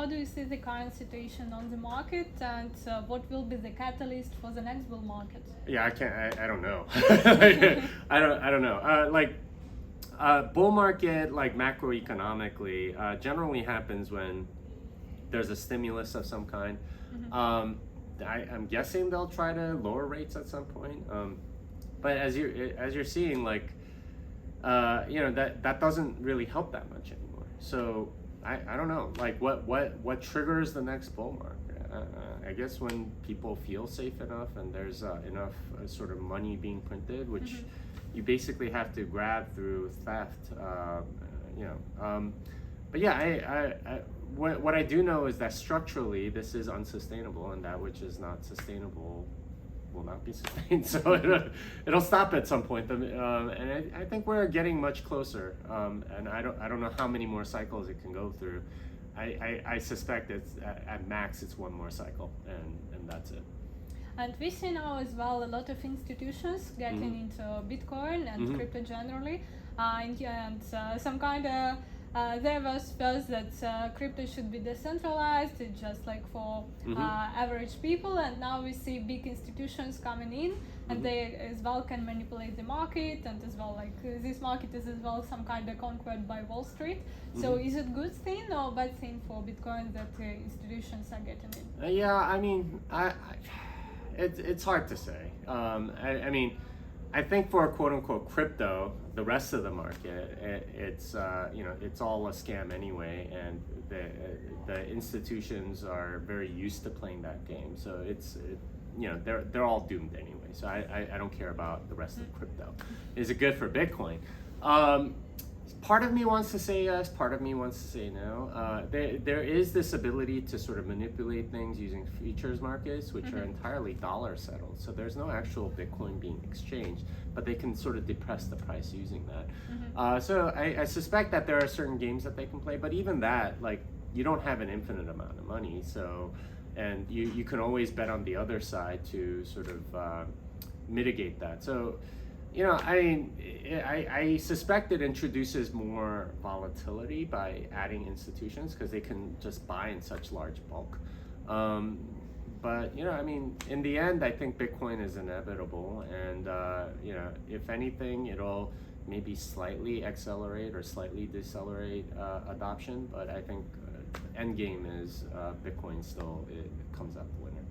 how do you see the current situation on the market, and what will be the catalyst for the next bull market? Yeah, I don't know. I don't know. Bull market, like macroeconomically, generally happens when there's a stimulus of some kind. I'm guessing they'll try to lower rates at some point. But as you're seeing, like, that doesn't really help that much anymore. So I don't know, like what triggers the next bull market? I guess when people feel safe enough and there's enough sort of money being printed, which you basically have to grab through theft, but yeah, what I do know is that structurally this is unsustainable, and that which is not sustainable will not be sustained. So it'll stop at some point. And I think we're getting much closer. And I don't know how many more cycles it can go through. I suspect it's at max it's one more cycle, and that's it. And we see now as well a lot of institutions getting into Bitcoin and crypto generally, and some kind of there was first that crypto should be decentralized, just like for average people, and now we see big institutions coming in, and they as well can manipulate the market, and as well like this market is as well some kind of conquered by Wall Street. So is it good thing or bad thing for Bitcoin that institutions are getting in? Yeah, I mean, it's hard to say. I mean, I think for quote unquote crypto, the rest of the market, it's it's all a scam anyway, and the institutions are very used to playing that game. So they're all doomed anyway. So I don't care about the rest of crypto. Is it good for Bitcoin? Part of me wants to say yes, part of me wants to say no. There is this ability to sort of manipulate things using futures markets, which are entirely dollar settled. So there's no actual Bitcoin being exchanged, but they can sort of depress the price using that. So I suspect that there are certain games that they can play, but even that, like, you don't have an infinite amount of money. So, and you can always bet on the other side to sort of mitigate that. So, I suspect it introduces more volatility by adding institutions because they can just buy in such large bulk. But I mean, in the end, I think Bitcoin is inevitable, and if anything, it'll maybe slightly accelerate or slightly decelerate adoption. But I think end game is Bitcoin still comes out the winner.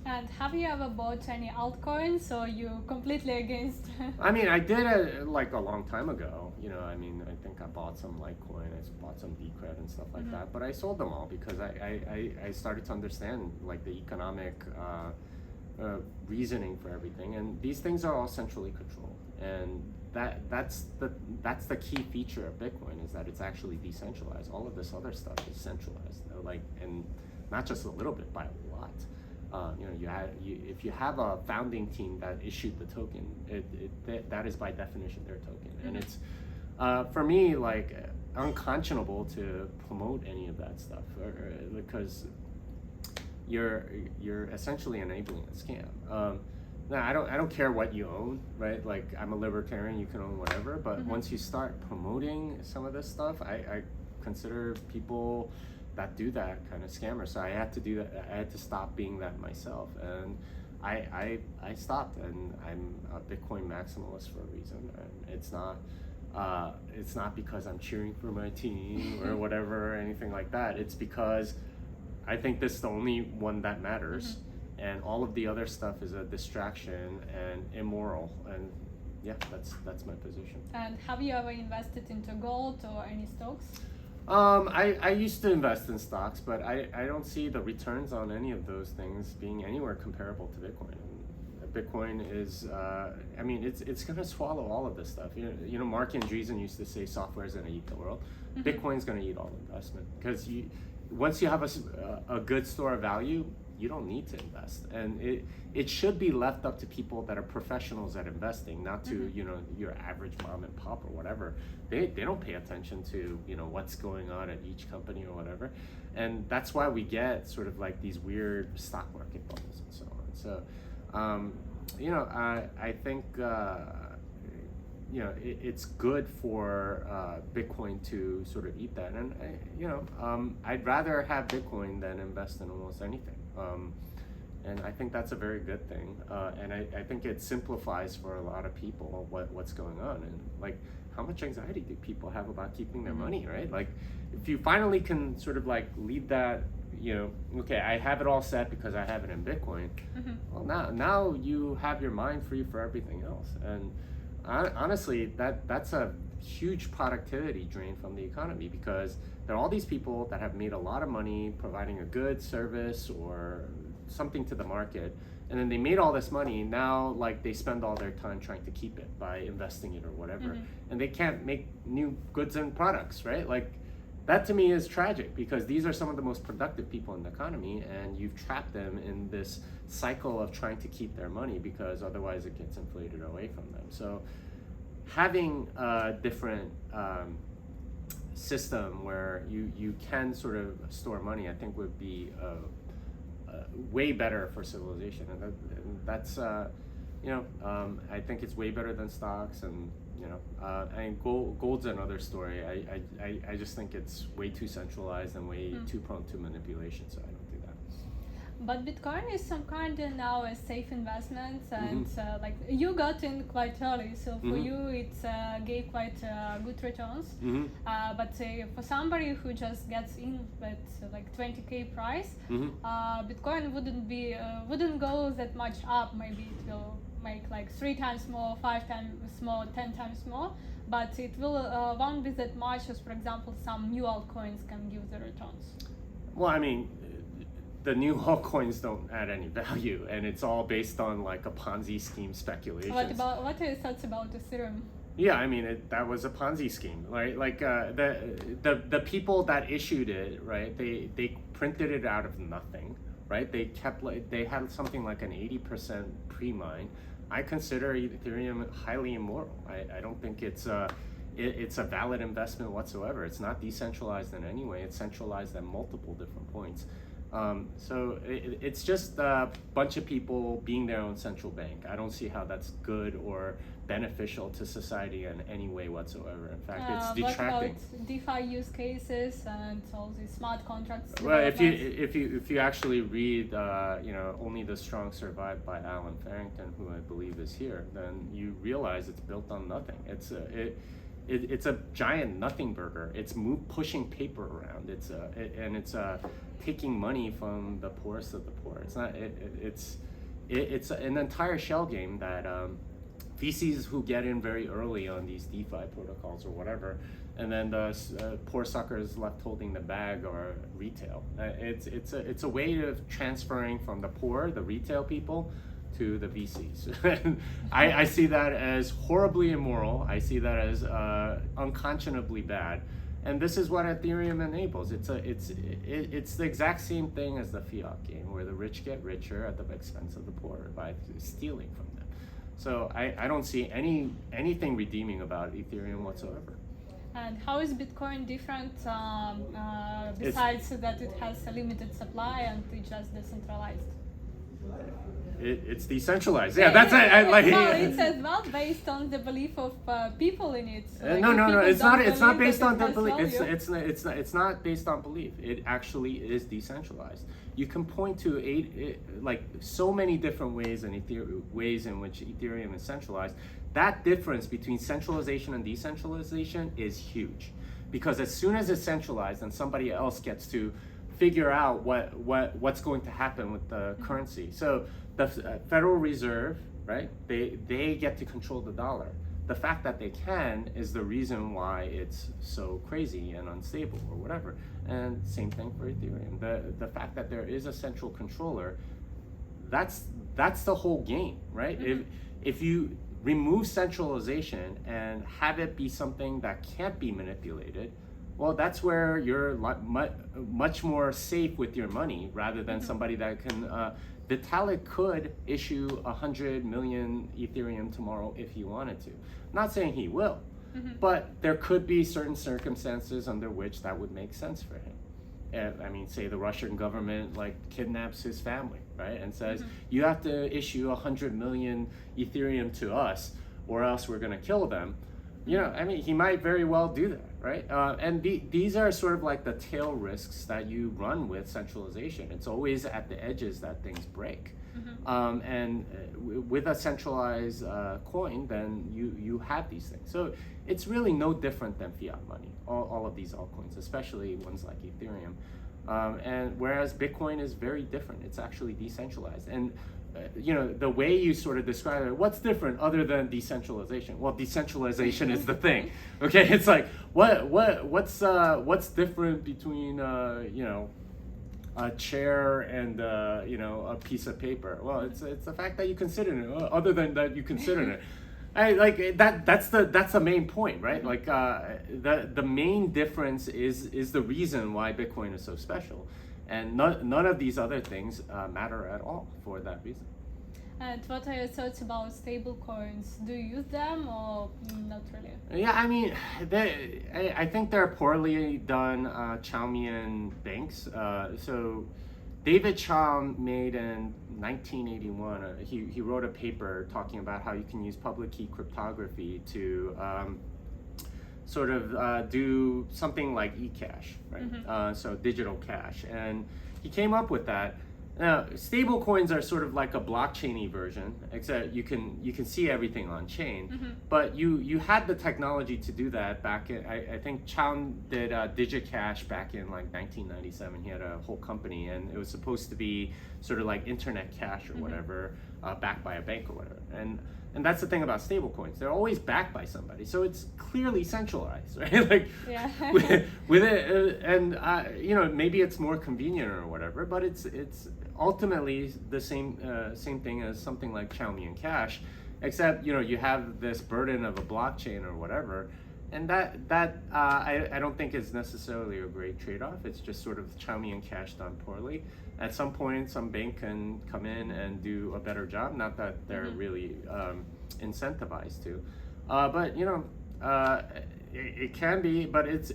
And have you ever bought any altcoins, or you completely against? I mean, I did it like a long time ago. I mean, I think I bought some Litecoin, I bought some Decred and stuff like that. But I sold them all because I started to understand like the economic reasoning for everything. And these things are all centrally controlled. And that's the key feature of Bitcoin, is that it's actually decentralized. All of this other stuff is centralized, and not just a little bit, by a lot. If you have a founding team that issued the token, that is by definition their token, and it's for me like unconscionable to promote any of that stuff, because you're essentially enabling a scam. Now I don't care what you own, right? Like, I'm a libertarian, you can own whatever, but once you start promoting some of this stuff, I consider people that do that kind of scammer. So I had to do that. I had to stop being that myself, and I stopped. And I'm a Bitcoin maximalist for a reason. And it's not because I'm cheering for my team or whatever or anything like that. It's because I think this is the only one that matters, and all of the other stuff is a distraction and immoral. And yeah, that's my position. And have you ever invested into gold or any stocks? I used to invest in stocks, but I don't see the returns on any of those things being anywhere comparable to Bitcoin. And Bitcoin is, I mean, it's going to swallow all of this stuff. Mark Andreessen used to say software is going to eat the world. Bitcoin's going to eat all investment, because once you have a good store of value, you don't need to invest, and it should be left up to people that are professionals at investing, not to your average mom and pop or whatever. They don't pay attention to what's going on at each company or whatever, and that's why we get sort of like these weird stock market bubbles and so on. So I think it's good for Bitcoin to sort of eat that. And I'd rather have Bitcoin than invest in almost anything. And I think that's a very good thing. And I think it simplifies for a lot of people what's going on. And like, how much anxiety do people have about keeping their money, right? Like, if you finally can sort of like leave that, okay, I have it all set because I have it in Bitcoin. Well, now you have your mind free for everything else. And honestly, that's a huge productivity drain from the economy, because there are all these people that have made a lot of money providing a good service or something to the market, and then they made all this money. Now, like, they spend all their time trying to keep it by investing it or whatever, and they can't make new goods and products, right? Like, that to me is tragic, because these are some of the most productive people in the economy, and you've trapped them in this cycle of trying to keep their money, because otherwise it gets inflated away from them. So having a different system where you can sort of store money, I think would be way better for civilization. And that's I think it's way better than stocks. And and gold's another story. I just think it's way too centralized and way too prone to manipulation, so I don't do that. But Bitcoin is some kind of now a safe investment, and like, you got in quite early, so for you it gave quite good returns. But for somebody who just gets in at like 20K price, Bitcoin wouldn't go that much up. Maybe it will make like 3 times more, 5 times more, 10 times more, but it won't be that much as, for example, some new altcoins can give the returns. Well, I mean, the new altcoins don't add any value, and it's all based on like a Ponzi scheme speculation. What are your thoughts about Ethereum? Yeah, I mean, that was a Ponzi scheme, right? Like the people that issued it, right? They printed it out of nothing, right? They had something like an 80% pre-mine. I consider Ethereum highly immoral. I don't think it's a valid investment whatsoever. It's not decentralized in any way. It's centralized at multiple different points. So it's just a bunch of people being their own central bank. I don't see how that's good or beneficial to society in any way whatsoever. In fact, it's detracting. What about DeFi use cases and all these smart contracts? Well, if you actually read Only the Strong Survive by Alan Farrington, who I believe is here, then you realize it's built on nothing. It's a giant nothing burger. It's pushing paper around. It's taking money from the poorest of the poor. It's not. It's an entire shell game that VCs who get in very early on these DeFi protocols or whatever, and then the poor suckers left holding the bag are retail. It's a way of transferring from the poor, the retail people, to the VCs. I see that as horribly immoral. I see that as unconscionably bad. And this is what Ethereum enables. It's the exact same thing as the fiat game, where the rich get richer at the expense of the poor by stealing from them. So I don't see anything redeeming about Ethereum whatsoever. And how is Bitcoin different, besides that it has a limited supply and it's just decentralized? It's decentralized. Yeah, that's it. Well, it's as well based on the belief of people in it. So no. It's not. It's not based on the belief. It's not based on belief. It actually is decentralized. You can point to so many different ways in which Ethereum is centralized. That difference between centralization and decentralization is huge, because as soon as it's centralized, then somebody else gets to figure out what's going to happen with the currency. So the Federal Reserve, right? They get to control the dollar. The fact that they can is the reason why it's so crazy and unstable or whatever. And same thing for Ethereum. The fact that there is a central controller, that's the whole game, right? If you remove centralization and have it be something that can't be manipulated, well, that's where you're much more safe with your money, rather than somebody that can. Vitalik could issue 100 million Ethereum tomorrow if he wanted to. I'm not saying he will, but there could be certain circumstances under which that would make sense for him. I mean, say the Russian government kidnaps his family, right, and says you have to issue 100 million Ethereum to us, or else we're going to kill them. I mean, he might very well do that, right? And these are sort of like the tail risks that you run with centralization. It's always at the edges that things break. And with a centralized coin, then you have these things. So it's really no different than fiat money, all of these altcoins, especially ones like Ethereum. And whereas Bitcoin is very different, it's actually decentralized. And the way you sort of describe it, what's different other than decentralization? Well, decentralization is the thing. Okay, it's like what's different between a chair and a piece of paper? Well, it's the fact that you consider it. Other than that, you consider it. That's the main point, right? Like the main difference is the reason why Bitcoin is so special. And none of these other things matter at all for that reason. And what are your thoughts about stablecoins? Do you use them or not really? Yeah, I mean, I think they're poorly done Chaumian banks. So David Chaum made in 1981, he wrote a paper talking about how you can use public key cryptography to sort of do something like eCash, right? So digital cash. And he came up with that. Now, stable coins are sort of like a blockchain-y version, except you can see everything on chain. But you had the technology to do that back in, I think Chaum did DigiCash back in like 1997. He had a whole company, and it was supposed to be sort of like internet cash or whatever, backed by a bank or whatever. And that's the thing about stable coins. They're always backed by somebody. So it's clearly centralized, right? Like with it, and maybe it's more convenient or whatever, but it's ultimately the same thing as something like Chaumian Cash, except you have this burden of a blockchain or whatever, and that I don't think is necessarily a great trade-off. It's just sort of Chaumian Cash done poorly. At some point, some bank can come in and do a better job. Not that they're really incentivized to, but it can be. But it's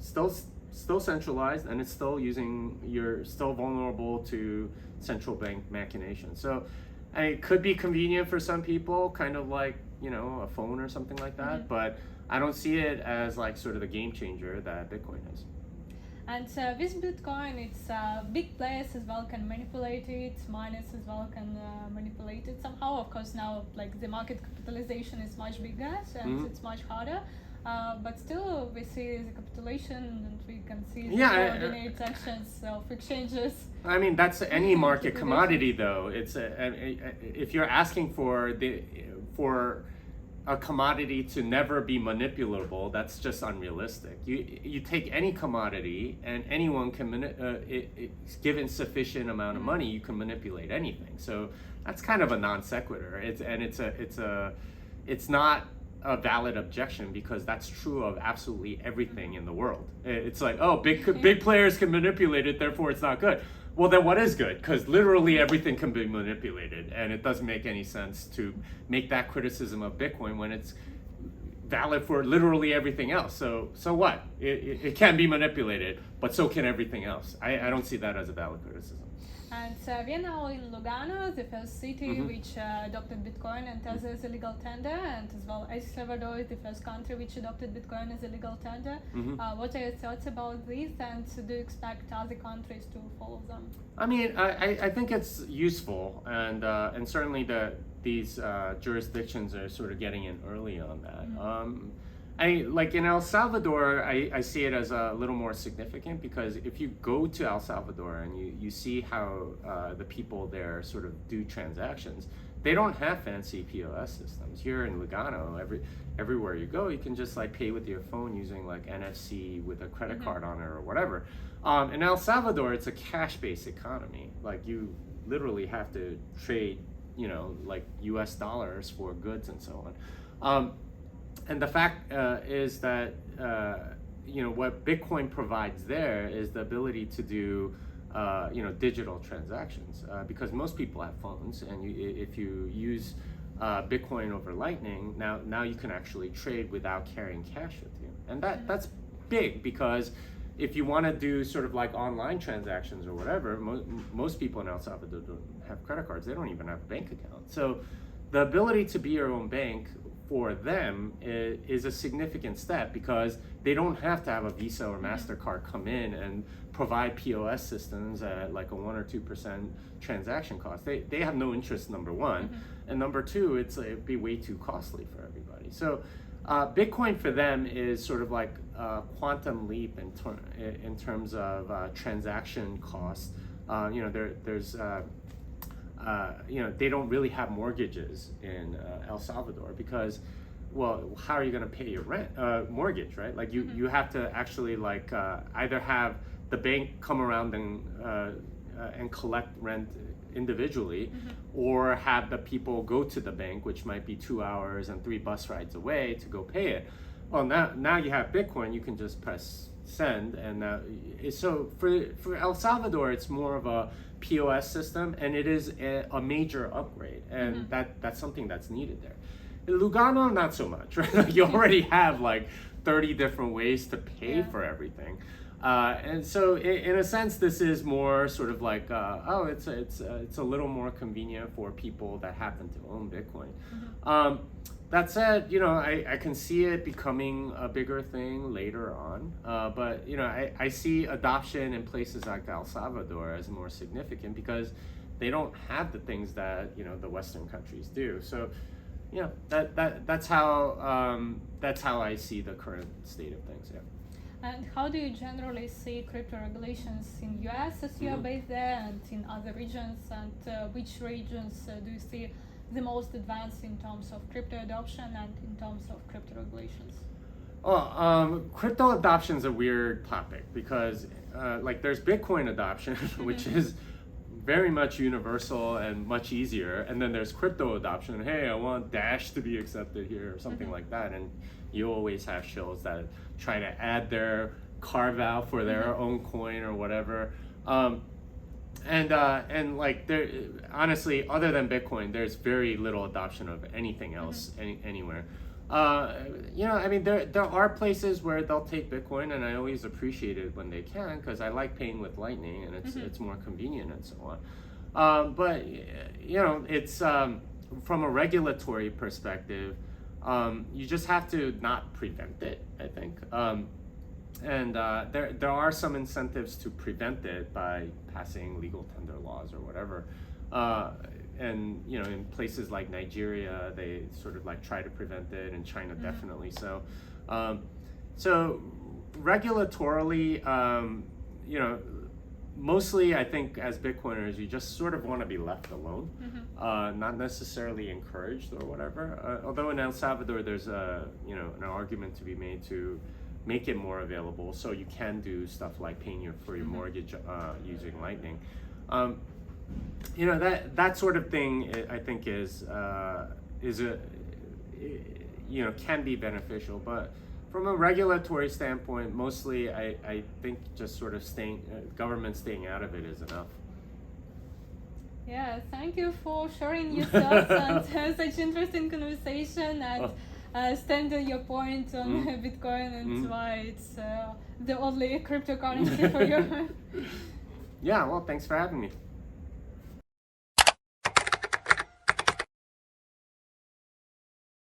still centralized, and it's still you're still vulnerable to central bank machinations. So it could be convenient for some people, kind of like a phone or something like that. But I don't see it as like sort of the game changer that Bitcoin is. And with Bitcoin, it's big players as well can manipulate it, miners as well can manipulate it somehow. Of course, now like the market capitalization is much bigger, and it's much harder. But still, we see the capitulation, and we can see the coordinate actions of exchanges. I mean, that's any market commodity, though. It's if you're asking for a commodity to never be manipulable, that's just unrealistic. You take any commodity, and anyone can given sufficient amount of money, you can manipulate anything. So that's kind of a non sequitur. It's not a valid objection, because that's true of absolutely everything in the world. It's like, oh, big players can manipulate it, therefore it's not good. Well, then what is good? Because literally everything can be manipulated, and it doesn't make any sense to make that criticism of Bitcoin when it's valid for literally everything else. So what? It can be manipulated, but so can everything else. I don't see that as a valid criticism. And we are now in Lugano, the first city which adopted Bitcoin and as a legal tender, and as well El Salvador is the first country which adopted Bitcoin as a legal tender. What are your thoughts about this, and do you expect other countries to follow them? I mean, I think it's useful, and certainly these jurisdictions are sort of getting in early on that. Like in El Salvador, I see it as a little more significant, because if you go to El Salvador and you see how the people there sort of do transactions, they don't have fancy POS systems. Here in Lugano, everywhere you go, you can just like pay with your phone using like NFC with a credit card on it or whatever. In El Salvador, it's a cash-based economy. Like you literally have to trade, like US dollars for goods and so on. And the fact is that what Bitcoin provides there is the ability to do digital transactions, because most people have phones, and if you use Bitcoin over Lightning, now you can actually trade without carrying cash with you, and that's big, because if you want to do sort of like online transactions or whatever, most people in El Salvador don't have credit cards. They don't even have a bank account. So the ability to be your own bank for them is a significant step, because they don't have to have a Visa or MasterCard come in and provide POS systems at like a 1 or 2% transaction cost. They have no interest, number one. And number two, it'd be way too costly for everybody. So Bitcoin for them is sort of like a quantum leap in terms of transaction costs. There's they don't really have mortgages in El Salvador, because, well, how are you going to pay your mortgage, right? Like you have to actually like either have the bank come around and collect rent individually, or have the people go to the bank, which might be 2 hours and 3 bus rides away, to go pay it. Well, now you have Bitcoin, you can just press send, and so for El Salvador, it's more of a POS system, and it is a major upgrade, and that's something that's needed there. In Lugano, not so much, right? Like you already have like 30 different ways to pay for everything. And so in a sense, this is more sort of like, it's a little more convenient for people that happen to own Bitcoin. That said, I can see it becoming a bigger thing later on. But, I see adoption in places like El Salvador as more significant, because they don't have the things that, the Western countries do. So, that's how I see the current state of things, yeah. And how do you generally see crypto regulations in US, as you are based there, and in other regions? And which regions do you see the most advanced in terms of crypto adoption and in terms of crypto regulations? Crypto adoption is a weird topic, because like there's Bitcoin adoption, which is very much universal and much easier, and then there's crypto adoption. Hey, I want Dash to be accepted here, or something like that, and you always have shills that try to add their carve out for their own coin or whatever. And like there, honestly, other than Bitcoin, there's very little adoption of anything else anywhere. There are places where they'll take Bitcoin, and I always appreciate it when they can, because I like paying with Lightning, and it's more convenient and so on. But it's from a regulatory perspective, you just have to not prevent it, I think. And there are some incentives to prevent it by passing legal tender laws or whatever. And in places like Nigeria, they sort of like try to prevent it, and China definitely. So regulatorily, mostly I think as Bitcoiners, you just sort of want to be left alone, not necessarily encouraged or whatever. Although in El Salvador, there's an argument to be made to make it more available, so you can do stuff like paying for your mortgage using Lightning. That sort of thing, I think can be beneficial, but from a regulatory standpoint, mostly I think just sort of government staying out of it is enough. Yeah, thank you for sharing your thoughts and such interesting conversation, and standing your point on Bitcoin and why it's the only cryptocurrency for you. Yeah, well, thanks for having me.